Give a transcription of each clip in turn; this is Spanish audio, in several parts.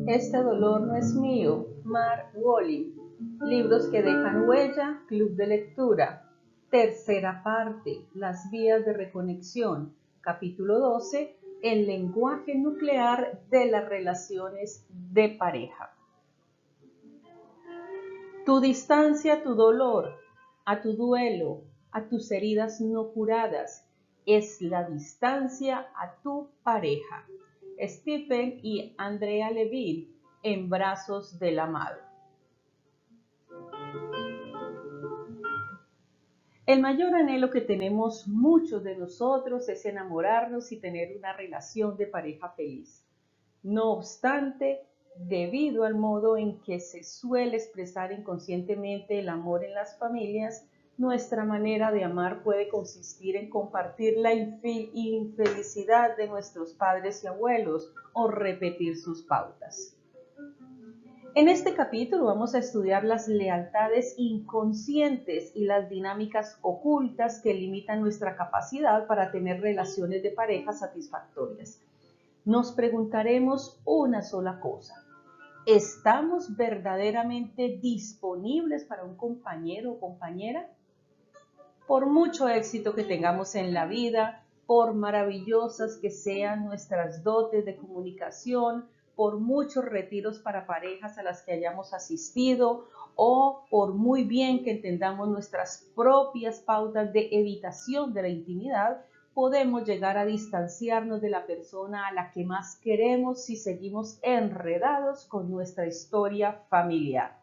Este dolor no es mío, Mark Walling. Libros que dejan huella, Club de Lectura. Tercera parte, Las vías de reconexión. Capítulo 12, El lenguaje nuclear de las relaciones de pareja. Tu distancia, tu dolor, a tu duelo, a tus heridas no curadas, es la distancia a tu pareja. Stephen y Andrea Levine, En brazos del amado. El mayor anhelo que tenemos muchos de nosotros es enamorarnos y tener una relación de pareja feliz. No obstante, debido al modo en que se suele expresar inconscientemente el amor en las familias, nuestra manera de amar puede consistir en compartir la infelicidad de nuestros padres y abuelos o repetir sus pautas. En este capítulo vamos a estudiar las lealtades inconscientes y las dinámicas ocultas que limitan nuestra capacidad para tener relaciones de pareja satisfactorias. Nos preguntaremos una sola cosa: ¿estamos verdaderamente disponibles para un compañero o compañera? Por mucho éxito que tengamos en la vida, por maravillosas que sean nuestras dotes de comunicación, por muchos retiros para parejas a las que hayamos asistido o por muy bien que entendamos nuestras propias pautas de evitación de la intimidad, podemos llegar a distanciarnos de la persona a la que más queremos si seguimos enredados con nuestra historia familiar.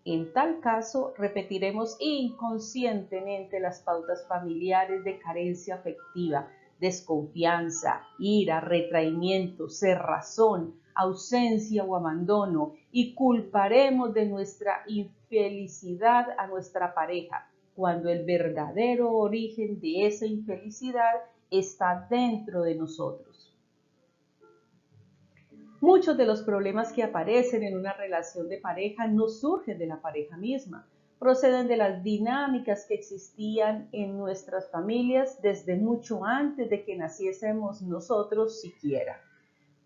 En tal caso, repetiremos inconscientemente las pautas familiares de carencia afectiva, desconfianza, ira, retraimiento, cerrazón, ausencia o abandono, y culparemos de nuestra infelicidad a nuestra pareja, cuando el verdadero origen de esa infelicidad está dentro de nosotros. Muchos de los problemas que aparecen en una relación de pareja no surgen de la pareja misma, proceden de las dinámicas que existían en nuestras familias desde mucho antes de que naciésemos nosotros siquiera.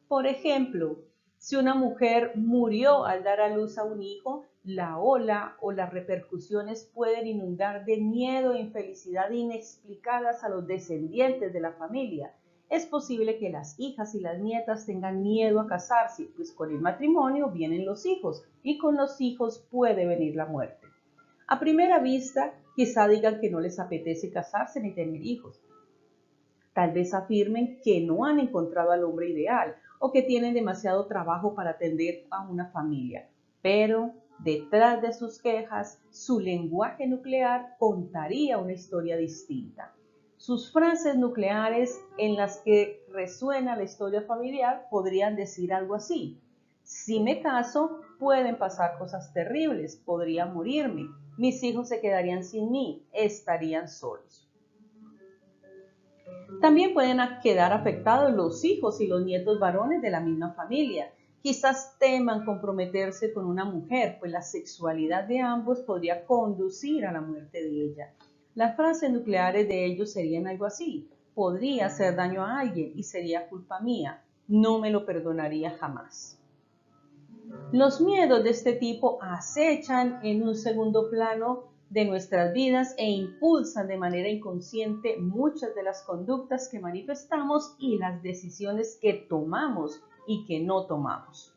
Por ejemplo, si una mujer murió al dar a luz a un hijo, la ola o las repercusiones pueden inundar de miedo e infelicidad inexplicadas a los descendientes de la familia. Es posible que las hijas y las nietas tengan miedo a casarse, pues con el matrimonio vienen los hijos y con los hijos puede venir la muerte. A primera vista, quizá digan que no les apetece casarse ni tener hijos. Tal vez afirmen que no han encontrado al hombre ideal o que tienen demasiado trabajo para atender a una familia. Pero detrás de sus quejas, su lenguaje nuclear contaría una historia distinta. Sus frases nucleares en las que resuena la historia familiar podrían decir algo así: si me caso, pueden pasar cosas terribles, podría morirme, mis hijos se quedarían sin mí, estarían solos. También pueden quedar afectados los hijos y los nietos varones de la misma familia. Quizás teman comprometerse con una mujer, pues la sexualidad de ambos podría conducir a la muerte de ella. Las frases nucleares de ellos serían algo así: podría hacer daño a alguien y sería culpa mía, no me lo perdonaría jamás. Los miedos de este tipo acechan en un segundo plano de nuestras vidas e impulsan de manera inconsciente muchas de las conductas que manifestamos y las decisiones que tomamos y que no tomamos.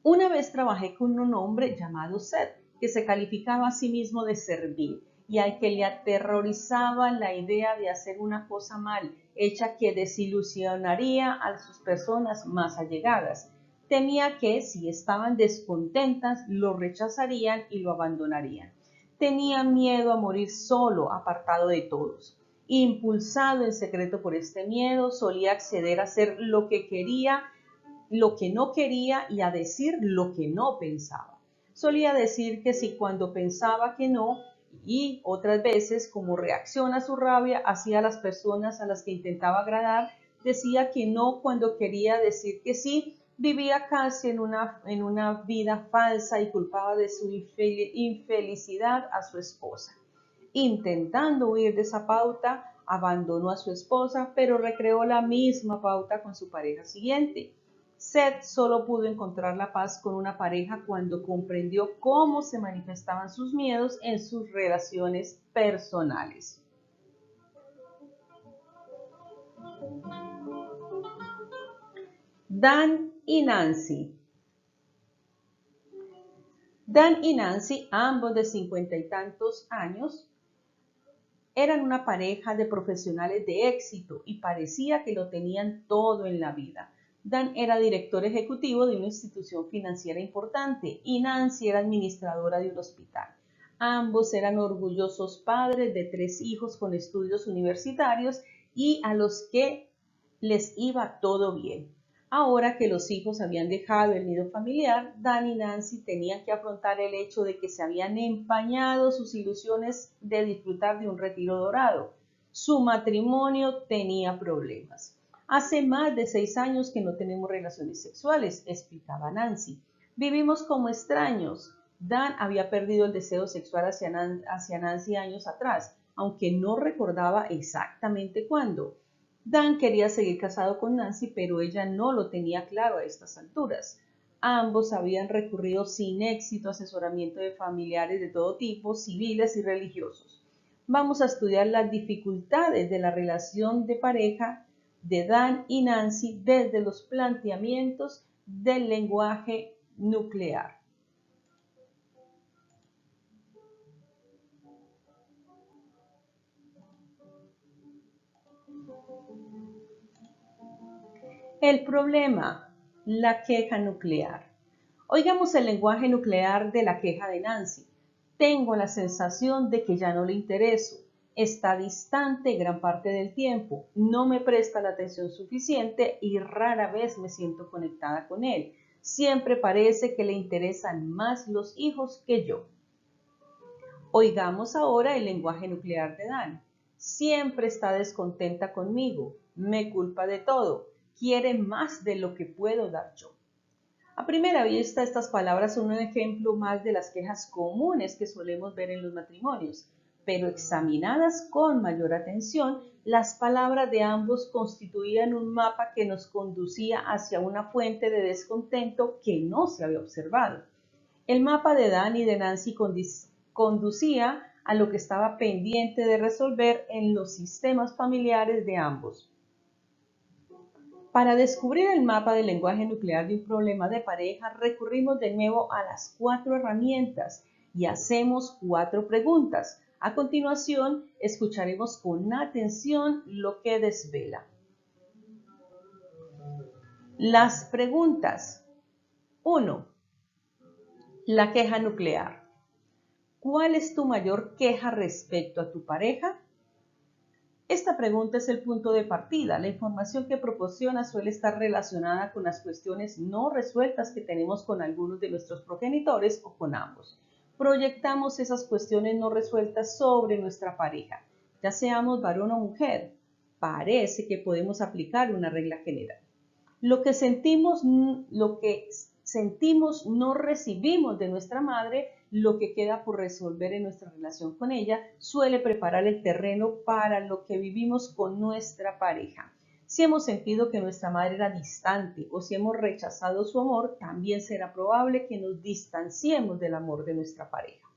Una vez trabajé con un hombre llamado Seth, que se calificaba a sí mismo de servil y al que le aterrorizaba la idea de hacer una cosa mal, hecha que desilusionaría a sus personas más allegadas. Temía que, si estaban descontentas, lo rechazarían y lo abandonarían. Tenía miedo a morir solo, apartado de todos. Impulsado en secreto por este miedo, solía acceder a hacer lo que quería, lo que no quería, y a decir lo que no pensaba. Solía decir que sí cuando pensaba que no, y otras veces, como reacción a su rabia hacia las personas a las que intentaba agradar, decía que no cuando quería decir que sí. Vivía casi en una vida falsa y culpaba de su infelicidad a su esposa. Intentando huir de esa pauta, abandonó a su esposa, pero recreó la misma pauta con su pareja siguiente. Seth solo pudo encontrar la paz con una pareja cuando comprendió cómo se manifestaban sus miedos en sus relaciones personales. Dan y Nancy. Dan y Nancy, ambos de 50 y tantos años, eran una pareja de profesionales de éxito y parecía que lo tenían todo en la vida. Dan era director ejecutivo de una institución financiera importante y Nancy era administradora de un hospital. Ambos eran orgullosos padres de 3 hijos con estudios universitarios y a los que les iba todo bien. Ahora que los hijos habían dejado el nido familiar, Dan y Nancy tenían que afrontar el hecho de que se habían empañado sus ilusiones de disfrutar de un retiro dorado. Su matrimonio tenía problemas. Hace más de 6 años que no tenemos relaciones sexuales, explicaba Nancy. Vivimos como extraños. Dan había perdido el deseo sexual hacia Nancy años atrás, aunque no recordaba exactamente cuándo. Dan quería seguir casado con Nancy, pero ella no lo tenía claro a estas alturas. Ambos habían recurrido sin éxito a asesoramiento de familiares de todo tipo, civiles y religiosos. Vamos a estudiar las dificultades de la relación de pareja de Dan y Nancy desde los planteamientos del lenguaje nuclear. El problema, la queja nuclear. Oigamos el lenguaje nuclear de la queja de Nancy. Tengo la sensación de que ya no le intereso. Está distante gran parte del tiempo, no me presta la atención suficiente y rara vez me siento conectada con él. Siempre parece que le interesan más los hijos que yo. Oigamos ahora el lenguaje nuclear de Dan. Siempre está descontenta conmigo, me culpa de todo, quiere más de lo que puedo dar yo. A primera vista, estas palabras son un ejemplo más de las quejas comunes que solemos ver en los matrimonios, pero examinadas con mayor atención, las palabras de ambos constituían un mapa que nos conducía hacia una fuente de descontento que no se había observado. El mapa de Dan y de Nancy conducía a lo que estaba pendiente de resolver en los sistemas familiares de ambos. Para descubrir el mapa del lenguaje nuclear de un problema de pareja, recurrimos de nuevo a las 4 herramientas y hacemos 4 preguntas. A continuación, escucharemos con atención lo que desvela. Las preguntas. 1. La queja nuclear. ¿Cuál es tu mayor queja respecto a tu pareja? Esta pregunta es el punto de partida. La información que proporciona suele estar relacionada con las cuestiones no resueltas que tenemos con algunos de nuestros progenitores o con ambos. Proyectamos esas cuestiones no resueltas sobre nuestra pareja, ya seamos varón o mujer. Parece que podemos aplicar una regla general. Lo que sentimos no recibimos de nuestra madre, lo que queda por resolver en nuestra relación con ella suele preparar el terreno para lo que vivimos con nuestra pareja. Si hemos sentido que nuestra madre era distante o si hemos rechazado su amor, también será probable que nos distanciemos del amor de nuestra pareja.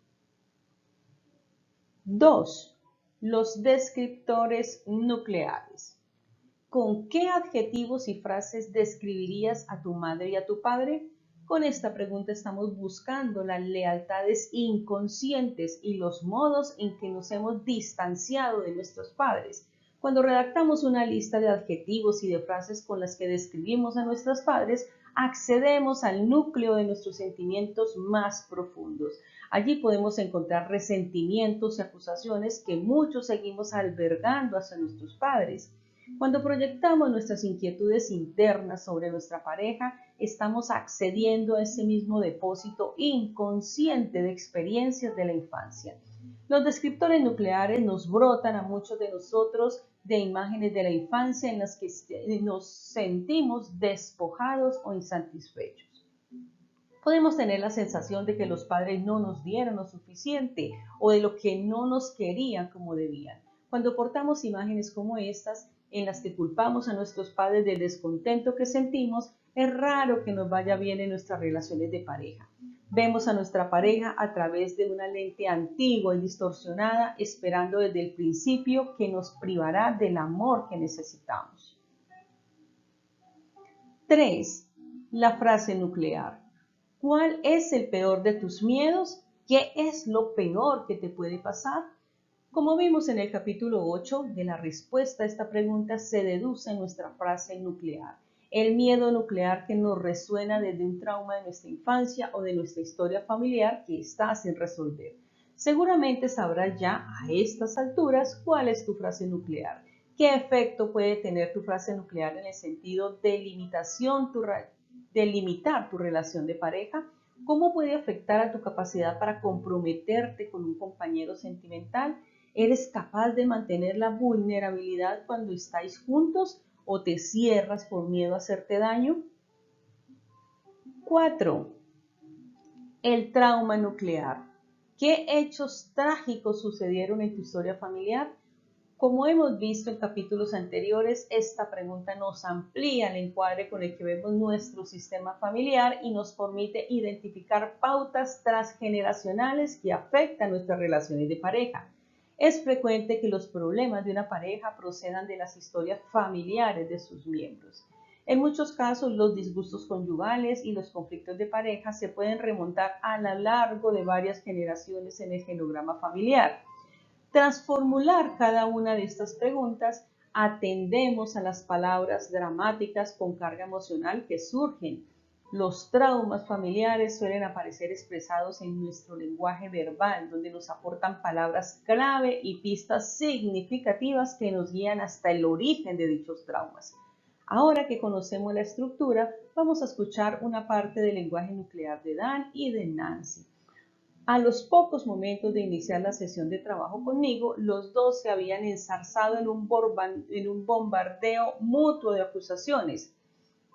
2. Los descriptores nucleares. ¿Con qué adjetivos y frases describirías a tu madre y a tu padre? Con esta pregunta estamos buscando las lealtades inconscientes y los modos en que nos hemos distanciado de nuestros padres. Cuando redactamos una lista de adjetivos y de frases con las que describimos a nuestros padres, accedemos al núcleo de nuestros sentimientos más profundos. Allí podemos encontrar resentimientos y acusaciones que muchos seguimos albergando hacia nuestros padres. Cuando proyectamos nuestras inquietudes internas sobre nuestra pareja, estamos accediendo a ese mismo depósito inconsciente de experiencias de la infancia. Los descriptores nucleares nos brotan a muchos de nosotros de imágenes de la infancia en las que nos sentimos despojados o insatisfechos. Podemos tener la sensación de que los padres no nos dieron lo suficiente o de lo que no nos querían como debían. Cuando portamos imágenes como estas, en las que culpamos a nuestros padres del descontento que sentimos, Es raro que nos vaya bien en nuestras relaciones de pareja. Vemos a nuestra pareja a través de una lente antigua y distorsionada, esperando desde el principio que nos privará del amor que necesitamos. 3. La frase nuclear. ¿Cuál es el peor de tus miedos? ¿Qué es lo peor que te puede pasar? Como vimos en el capítulo 8, de la respuesta a esta pregunta se deduce nuestra frase nuclear. El miedo nuclear que nos resuena desde un trauma de nuestra infancia o de nuestra historia familiar que está sin resolver. Seguramente sabrás ya a estas alturas cuál es tu frase nuclear. ¿Qué efecto puede tener tu frase nuclear en el sentido de limitar tu relación de pareja? ¿Cómo puede afectar a tu capacidad para comprometerte con un compañero sentimental? ¿Eres capaz de mantener la vulnerabilidad cuando estáis juntos o te cierras por miedo a hacerte daño? 4. El trauma nuclear. ¿Qué hechos trágicos sucedieron en tu historia familiar? Como hemos visto en capítulos anteriores, esta pregunta nos amplía el encuadre con el que vemos nuestro sistema familiar y nos permite identificar pautas transgeneracionales que afectan nuestras relaciones de pareja. Es frecuente que los problemas de una pareja procedan de las historias familiares de sus miembros. En muchos casos, los disgustos conyugales y los conflictos de pareja se pueden remontar a lo largo de varias generaciones en el genograma familiar. Tras formular cada una de estas preguntas, atendemos a las palabras dramáticas con carga emocional que surgen. Los traumas familiares suelen aparecer expresados en nuestro lenguaje verbal, donde nos aportan palabras clave y pistas significativas que nos guían hasta el origen de dichos traumas. Ahora que conocemos la estructura, vamos a escuchar una parte del lenguaje nuclear de Dan y de Nancy. A los pocos momentos de iniciar la sesión de trabajo conmigo, los dos se habían enzarzado en un bombardeo mutuo de acusaciones.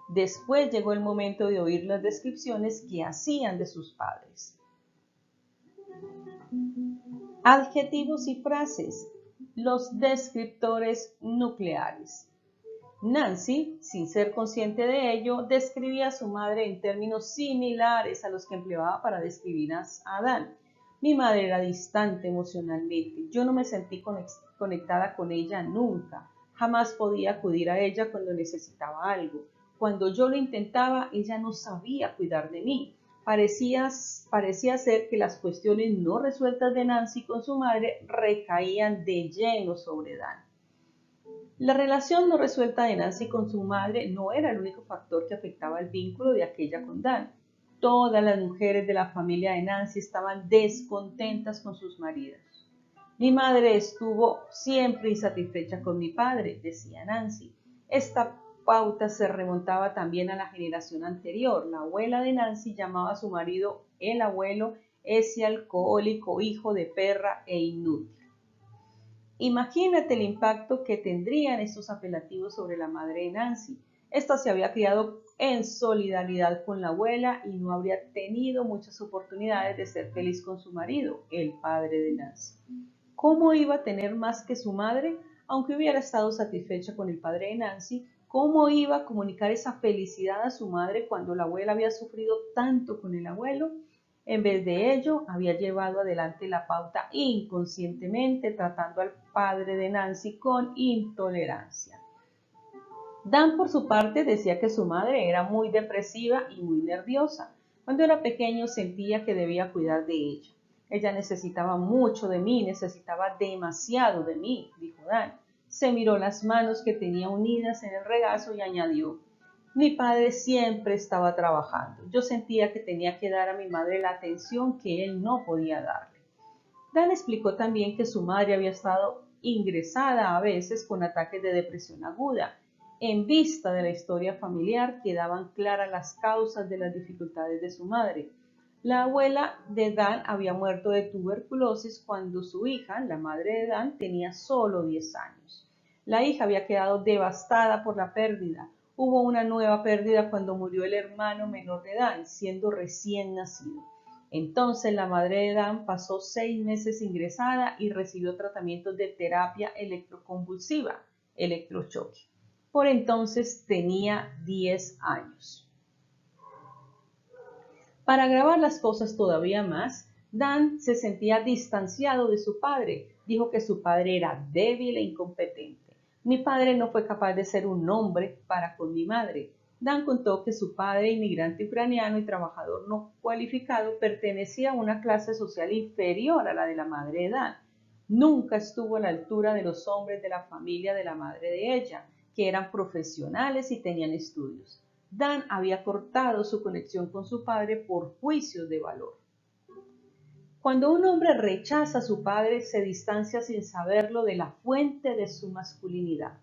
Después llegó el momento de oír las descripciones que hacían de sus padres. Adjetivos y frases. Los descriptores nucleares. Nancy, sin ser consciente de ello, describía a su madre en términos similares a los que empleaba para describir a Dan. Mi madre era distante emocionalmente. Yo no me sentí conectada con ella nunca. Jamás podía acudir a ella cuando necesitaba algo. Cuando yo lo intentaba, ella no sabía cuidar de mí. Parecía ser que las cuestiones no resueltas de Nancy con su madre recaían de lleno sobre Dan. La relación no resuelta de Nancy con su madre no era el único factor que afectaba el vínculo de aquella con Dan. Todas las mujeres de la familia de Nancy estaban descontentas con sus maridos. Mi madre estuvo siempre insatisfecha con mi padre, decía Nancy. Esta pauta se remontaba también a la generación anterior. La abuela de Nancy llamaba a su marido el abuelo, ese alcohólico, hijo de perra e inútil. Imagínate el impacto que tendrían estos apelativos sobre la madre de Nancy. Esta se había criado en solidaridad con la abuela y no habría tenido muchas oportunidades de ser feliz con su marido, el padre de Nancy. ¿Cómo iba a tener más que su madre? Aunque hubiera estado satisfecha con el padre de Nancy, ¿cómo iba a comunicar esa felicidad a su madre cuando la abuela había sufrido tanto con el abuelo? En vez de ello, había llevado adelante la pauta inconscientemente, tratando al padre de Nancy con intolerancia. Dan, por su parte, decía que su madre era muy depresiva y muy nerviosa. Cuando era pequeño sentía que debía cuidar de ella. Ella necesitaba mucho de mí, necesitaba demasiado de mí, dijo Dan. Se miró las manos que tenía unidas en el regazo y añadió: mi padre siempre estaba trabajando. Yo sentía que tenía que dar a mi madre la atención que él no podía darle. Dan explicó también que su madre había estado ingresada a veces con ataques de depresión aguda. En vista de la historia familiar quedaban claras las causas de las dificultades de su madre. La abuela de Dan había muerto de tuberculosis cuando su hija, la madre de Dan, tenía solo 10 años. La hija había quedado devastada por la pérdida. Hubo una nueva pérdida cuando murió el hermano menor de Dan, siendo recién nacido. Entonces la madre de Dan pasó 6 meses ingresada y recibió tratamientos de terapia electroconvulsiva, electrochoque. Por entonces tenía 10 años. Para agravar las cosas todavía más, Dan se sentía distanciado de su padre. Dijo que su padre era débil e incompetente. Mi padre no fue capaz de ser un hombre para con mi madre. Dan contó que su padre, inmigrante ucraniano y trabajador no cualificado, pertenecía a una clase social inferior a la de la madre de Dan. Nunca estuvo a la altura de los hombres de la familia de la madre de ella, que eran profesionales y tenían estudios. Dan había cortado su conexión con su padre por juicios de valor. Cuando un hombre rechaza a su padre, se distancia sin saberlo de la fuente de su masculinidad.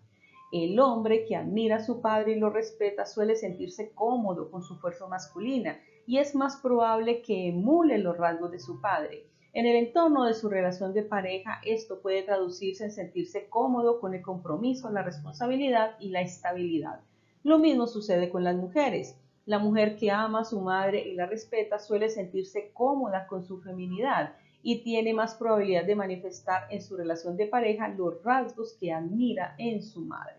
El hombre que admira a su padre y lo respeta suele sentirse cómodo con su fuerza masculina y es más probable que emule los rasgos de su padre. En el entorno de su relación de pareja, esto puede traducirse en sentirse cómodo con el compromiso, la responsabilidad y la estabilidad. Lo mismo sucede con las mujeres. La mujer que ama a su madre y la respeta suele sentirse cómoda con su feminidad y tiene más probabilidad de manifestar en su relación de pareja los rasgos que admira en su madre.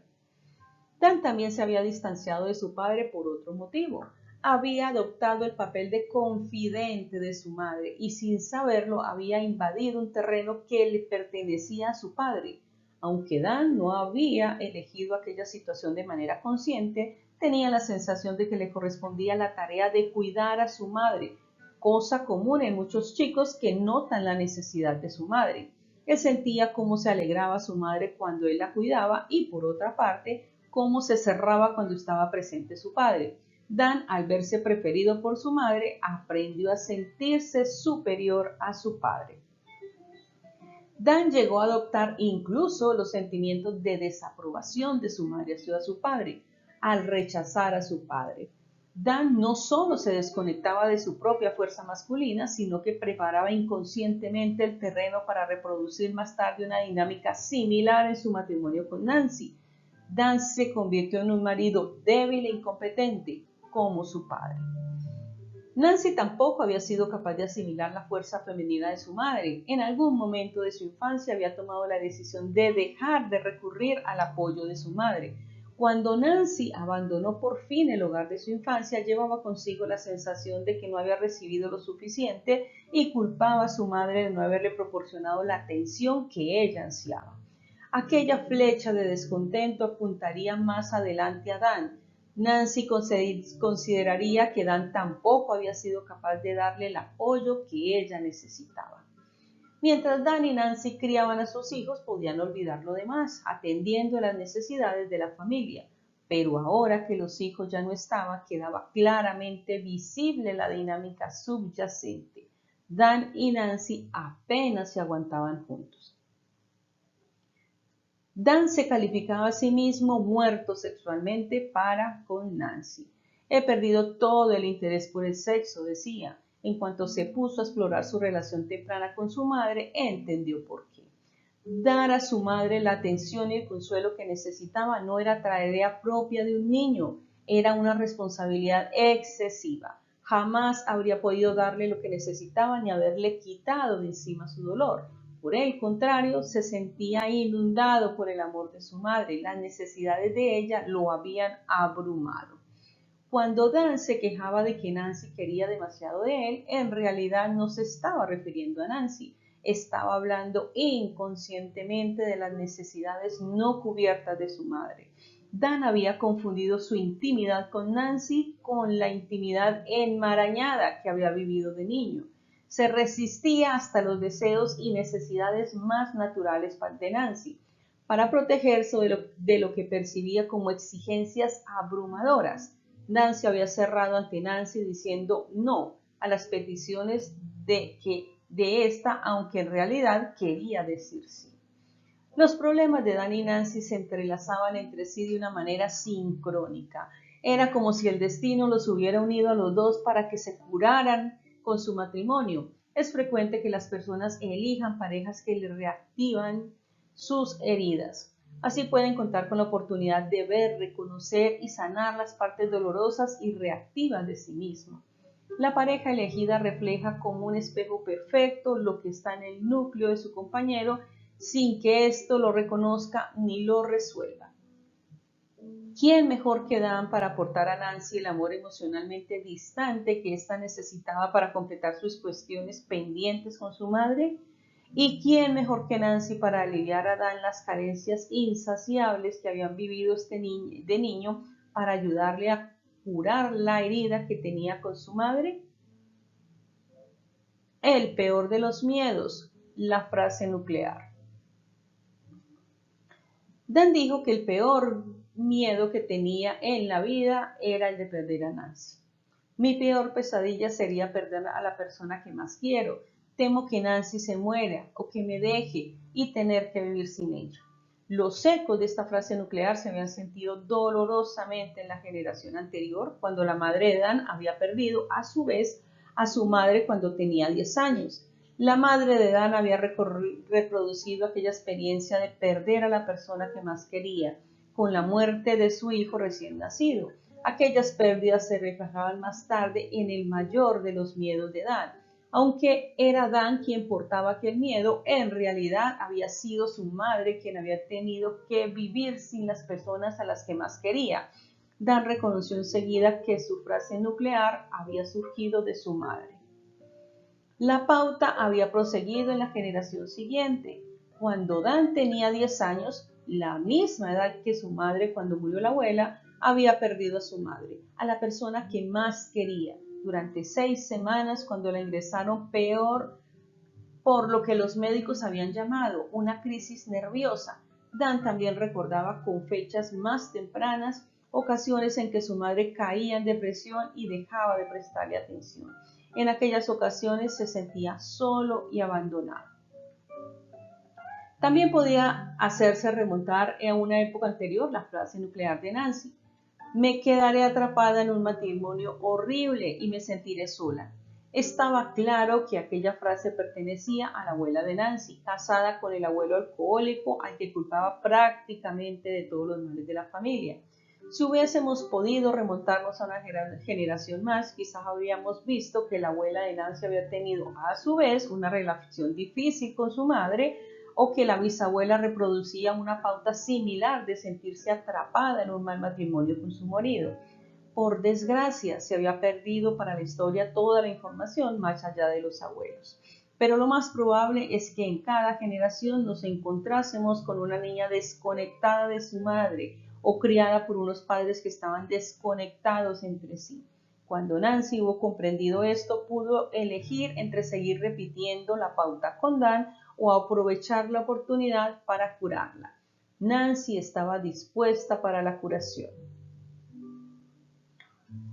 Dan también se había distanciado de su padre por otro motivo. Había adoptado el papel de confidente de su madre y sin saberlo había invadido un terreno que le pertenecía a su padre. Aunque Dan no había elegido aquella situación de manera consciente, tenía la sensación de que le correspondía la tarea de cuidar a su madre, cosa común en muchos chicos que notan la necesidad de su madre. Él sentía cómo se alegraba su madre cuando él la cuidaba y, por otra parte, cómo se cerraba cuando estaba presente su padre. Dan, al verse preferido por su madre, aprendió a sentirse superior a su padre. Dan llegó a adoptar incluso los sentimientos de desaprobación de su madre hacia su padre, al rechazar a su padre. Dan no solo se desconectaba de su propia fuerza masculina, sino que preparaba inconscientemente el terreno para reproducir más tarde una dinámica similar en su matrimonio con Nancy. Dan se convirtió en un marido débil e incompetente, como su padre. Nancy tampoco había sido capaz de asimilar la fuerza femenina de su madre. En algún momento de su infancia había tomado la decisión de dejar de recurrir al apoyo de su madre. Cuando Nancy abandonó por fin el hogar de su infancia, llevaba consigo la sensación de que no había recibido lo suficiente y culpaba a su madre de no haberle proporcionado la atención que ella ansiaba. Aquella flecha de descontento apuntaría más adelante a Dan. Nancy consideraría que Dan tampoco había sido capaz de darle el apoyo que ella necesitaba. Mientras Dan y Nancy criaban a sus hijos, podían olvidar lo demás, atendiendo a las necesidades de la familia. Pero ahora que los hijos ya no estaban, quedaba claramente visible la dinámica subyacente. Dan y Nancy apenas se aguantaban juntos. Dan se calificaba a sí mismo muerto sexualmente para con Nancy. He perdido todo el interés por el sexo, decía. En cuanto se puso a explorar su relación temprana con su madre, entendió por qué. Dar a su madre la atención y el consuelo que necesitaba no era tarea propia de un niño, era una responsabilidad excesiva. Jamás habría podido darle lo que necesitaba ni haberle quitado de encima su dolor. Por el contrario, se sentía inundado por el amor de su madre. Las necesidades de ella lo habían abrumado. Cuando Dan se quejaba de que Nancy quería demasiado de él, en realidad no se estaba refiriendo a Nancy. Estaba hablando inconscientemente de las necesidades no cubiertas de su madre. Dan había confundido su intimidad con Nancy con la intimidad enmarañada que había vivido de niño. Se resistía hasta los deseos y necesidades más naturales de Nancy, para protegerse de lo que percibía como exigencias abrumadoras. Nancy había cerrado ante Nancy diciendo no a las peticiones de esta, aunque en realidad quería decir sí. Los problemas de Dan y Nancy se entrelazaban entre sí de una manera sincrónica. Era como si el destino los hubiera unido a los dos para que se curaran con su matrimonio. Es frecuente que las personas elijan parejas que les reactivan sus heridas. Así pueden contar con la oportunidad de ver, reconocer y sanar las partes dolorosas y reactivas de sí mismos. La pareja elegida refleja como un espejo perfecto lo que está en el núcleo de su compañero sin que ésto lo reconozca ni lo resuelva. ¿Quién mejor que Dan para aportar a Nancy el amor emocionalmente distante que ésta necesitaba para completar sus cuestiones pendientes con su madre? ¿Y quién mejor que Nancy para aliviar a Dan las carencias insaciables que habían vivido de niño para ayudarle a curar la herida que tenía con su madre? El peor de los miedos, la frase nuclear. Dan dijo que el peor miedo que tenía en la vida era el de perder a Nancy. Mi peor pesadilla sería perder a la persona que más quiero. Temo que Nancy se muera o que me deje y tener que vivir sin ella. Los ecos de esta frase nuclear se habían sentido dolorosamente en la generación anterior, cuando la madre de Dan había perdido a su vez a su madre cuando tenía 10 años. La madre de Dan había reproducido aquella experiencia de perder a la persona que más quería con la muerte de su hijo recién nacido. Aquellas pérdidas se reflejaban más tarde en el mayor de los miedos de Dan. Aunque era Dan quien portaba aquel miedo, en realidad había sido su madre quien había tenido que vivir sin las personas a las que más quería. Dan reconoció enseguida que su frase nuclear había surgido de su madre. La pauta había proseguido en la generación siguiente. Cuando Dan tenía 10 años, la misma edad que su madre cuando murió la abuela, había perdido a su madre, a la persona que más quería, durante 6 semanas cuando la ingresaron peor por lo que los médicos habían llamado una crisis nerviosa. Dan también recordaba con fechas más tempranas ocasiones en que su madre caía en depresión y dejaba de prestarle atención. En aquellas ocasiones se sentía solo y abandonado. También podía hacerse remontar a una época anterior la frase nuclear de Nancy: me quedaré atrapada en un matrimonio horrible y me sentiré sola. Estaba claro que aquella frase pertenecía a la abuela de Nancy, casada con el abuelo alcohólico al que culpaba prácticamente de todos los males de la familia. Si hubiésemos podido remontarnos a una generación más, quizás habríamos visto que la abuela de Nancy había tenido a su vez una relación difícil con su madre, o que la bisabuela reproducía una pauta similar de sentirse atrapada en un mal matrimonio con su marido. Por desgracia, se había perdido para la historia toda la información más allá de los abuelos. Pero lo más probable es que en cada generación nos encontrásemos con una niña desconectada de su madre o criada por unos padres que estaban desconectados entre sí. Cuando Nancy hubo comprendido esto, pudo elegir entre seguir repitiendo la pauta con Dan o aprovechar la oportunidad para curarla. Nancy estaba dispuesta para la curación.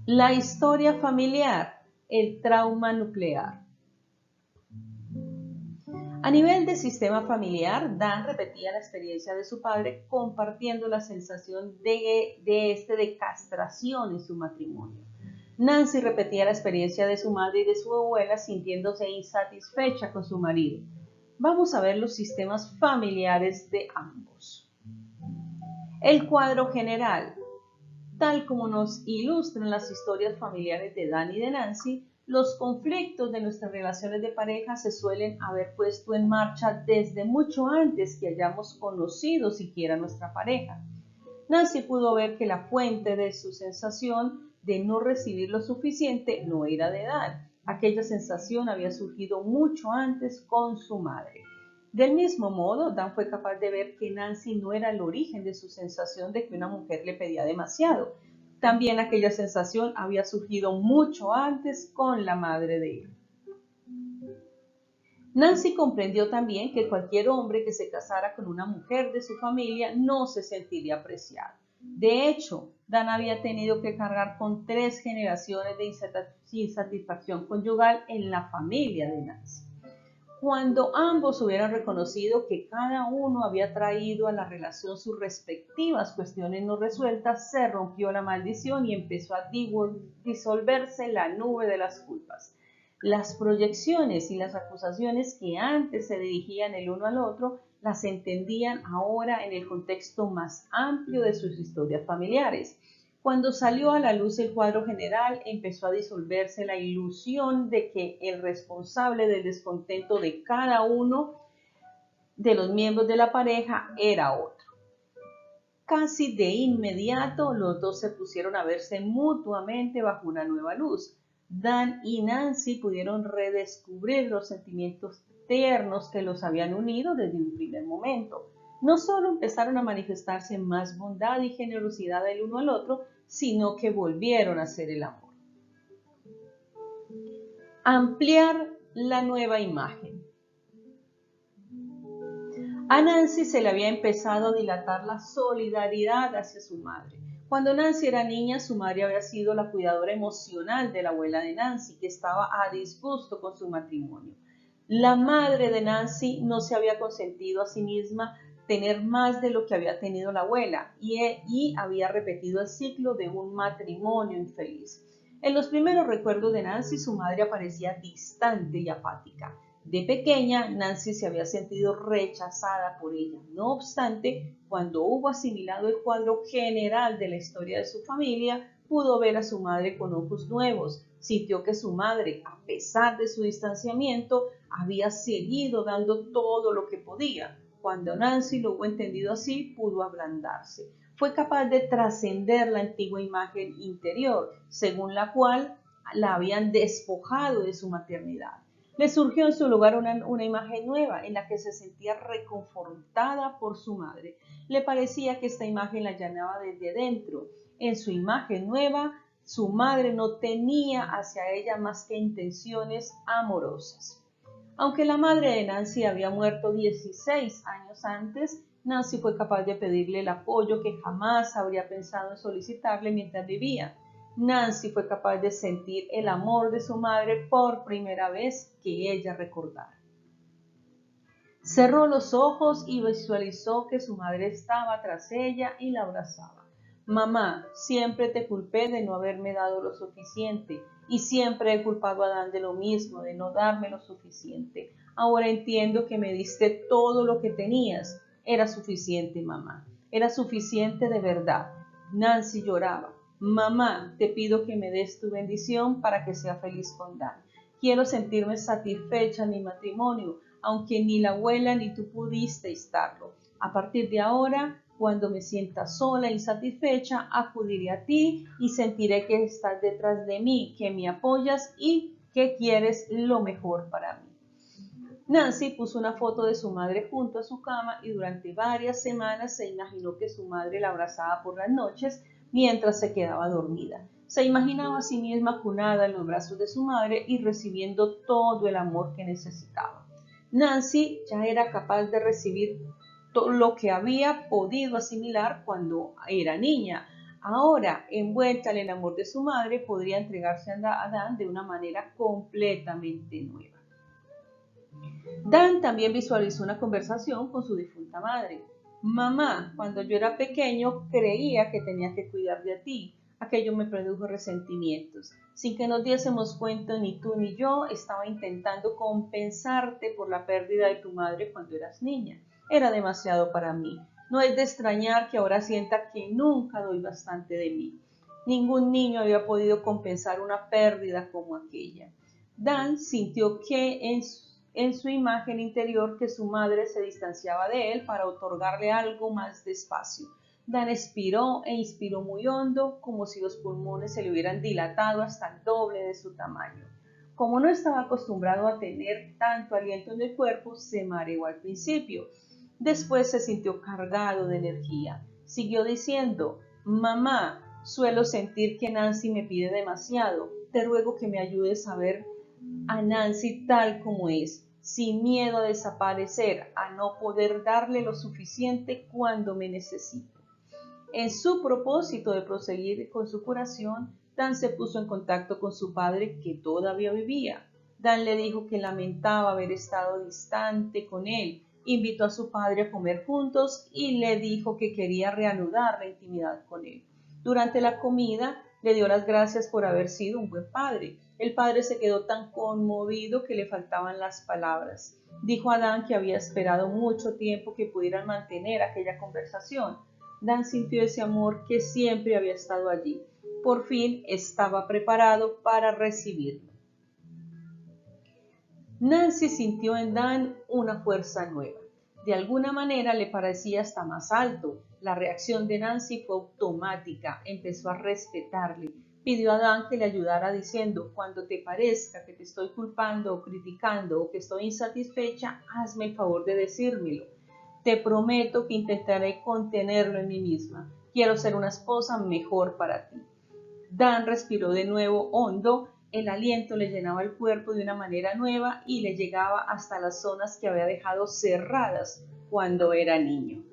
La historia familiar, el trauma nuclear. A nivel de sistema familiar, Dan repetía la experiencia de su padre compartiendo la sensación de castración en su matrimonio. Nancy repetía la experiencia de su madre y de su abuela sintiéndose insatisfecha con su marido. Vamos a ver los sistemas familiares de ambos. El cuadro general. Tal como nos ilustran las historias familiares de Dan y de Nancy, los conflictos de nuestras relaciones de pareja se suelen haber puesto en marcha desde mucho antes que hayamos conocido siquiera a nuestra pareja. Nancy pudo ver que la fuente de su sensación de no recibir lo suficiente no era de Dan. Aquella sensación había surgido mucho antes con su madre. Del mismo modo, Dan fue capaz de ver que Nancy no era el origen de su sensación de que una mujer le pedía demasiado. También aquella sensación había surgido mucho antes con la madre de él. Nancy comprendió también que cualquier hombre que se casara con una mujer de su familia no se sentiría apreciado. De hecho, Dan había tenido que cargar con 3 generaciones de insatisfacción conyugal en la familia de Nancy. Cuando ambos hubieran reconocido que cada uno había traído a la relación sus respectivas cuestiones no resueltas, se rompió la maldición y empezó a disolverse la nube de las culpas. Las proyecciones y las acusaciones que antes se dirigían el uno al otro, las entendían ahora en el contexto más amplio de sus historias familiares. Cuando salió a la luz el cuadro general, empezó a disolverse la ilusión de que el responsable del descontento de cada uno de los miembros de la pareja era otro. Casi de inmediato los dos se pusieron a verse mutuamente bajo una nueva luz. Dan y Nancy pudieron redescubrir los sentimientos tiernos que los habían unido desde un primer momento. No solo empezaron a manifestarse más bondad y generosidad el uno al otro, sino que volvieron a ser el amor. Ampliar la nueva imagen. A Nancy se le había empezado a dilatar la solidaridad hacia su madre. Cuando Nancy era niña, su madre había sido la cuidadora emocional de la abuela de Nancy, que estaba a disgusto con su matrimonio. La madre de Nancy no se había consentido a sí misma tener más de lo que había tenido la abuela y había repetido el ciclo de un matrimonio infeliz. En los primeros recuerdos de Nancy, su madre aparecía distante y apática. De pequeña, Nancy se había sentido rechazada por ella. No obstante, cuando hubo asimilado el cuadro general de la historia de su familia, pudo ver a su madre con ojos nuevos. Sintió que su madre, a pesar de su distanciamiento, había seguido dando todo lo que podía. Cuando Nancy lo hubo entendido así, pudo ablandarse. Fue capaz de trascender la antigua imagen interior, según la cual la habían despojado de su maternidad. Le surgió en su lugar una imagen nueva en la que se sentía reconfortada por su madre. Le parecía que esta imagen la llenaba desde dentro. En su imagen nueva, su madre no tenía hacia ella más que intenciones amorosas. Aunque la madre de Nancy había muerto 16 años antes, Nancy fue capaz de pedirle el apoyo que jamás habría pensado en solicitarle mientras vivía. Nancy fue capaz de sentir el amor de su madre por primera vez que ella recordara. Cerró los ojos y visualizó que su madre estaba tras ella y la abrazaba. Mamá, siempre te culpé de no haberme dado lo suficiente y siempre he culpado a Dan de lo mismo, de no darme lo suficiente. Ahora entiendo que me diste todo lo que tenías. Era suficiente, mamá. Era suficiente de verdad. Nancy lloraba. Mamá, te pido que me des tu bendición para que sea feliz con Dan. Quiero sentirme satisfecha en mi matrimonio, aunque ni la abuela ni tú pudiste estarlo. A partir de ahora, cuando me sienta sola e insatisfecha, acudiré a ti y sentiré que estás detrás de mí, que me apoyas y que quieres lo mejor para mí. Nancy puso una foto de su madre junto a su cama y durante varias semanas se imaginó que su madre la abrazaba por las noches mientras se quedaba dormida. Se imaginaba a sí misma cunada en los brazos de su madre y recibiendo todo el amor que necesitaba. Nancy ya era capaz de recibir todo lo que había podido asimilar cuando era niña. Ahora, envuelta en el amor de su madre, podría entregarse a Dan de una manera completamente nueva. Dan también visualizó una conversación con su difunta madre. Mamá, cuando yo era pequeño creía que tenía que cuidar de ti. Aquello me produjo resentimientos. Sin que nos diésemos cuenta, ni tú ni yo estaba intentando compensarte por la pérdida de tu madre cuando eras niña. Era demasiado para mí. No es de extrañar que ahora sienta que nunca doy bastante de mí. Ningún niño había podido compensar una pérdida como aquella. Dan sintió que en su imagen interior que su madre se distanciaba de él para otorgarle algo más de espacio. Dan expiró e inspiró muy hondo, como si los pulmones se le hubieran dilatado hasta el doble de su tamaño. Como no estaba acostumbrado a tener tanto aliento en el cuerpo, se mareó al principio. Después se sintió cargado de energía. Siguió diciendo, mamá, suelo sentir que Nancy me pide demasiado. Te ruego que me ayudes a ver a Nancy tal como es, sin miedo a desaparecer, a no poder darle lo suficiente cuando me necesito. En su propósito de proseguir con su curación, Dan se puso en contacto con su padre que todavía vivía. Dan le dijo que lamentaba haber estado distante con él, invitó a su padre a comer juntos y le dijo que quería reanudar la intimidad con él. Durante la comida, le dio las gracias por haber sido un buen padre. El padre se quedó tan conmovido que le faltaban las palabras. Dijo a Dan que había esperado mucho tiempo que pudieran mantener aquella conversación. Dan sintió ese amor que siempre había estado allí. Por fin estaba preparado para recibirlo. Nancy sintió en Dan una fuerza nueva. De alguna manera le parecía hasta más alto. La reacción de Nancy fue automática, empezó a respetarle. Pidió a Dan que le ayudara diciendo, cuando te parezca que te estoy culpando o criticando o que estoy insatisfecha, hazme el favor de decírmelo. Te prometo que intentaré contenerlo en mí misma. Quiero ser una esposa mejor para ti. Dan respiró de nuevo hondo, el aliento le llenaba el cuerpo de una manera nueva y le llegaba hasta las zonas que había dejado cerradas cuando era niño.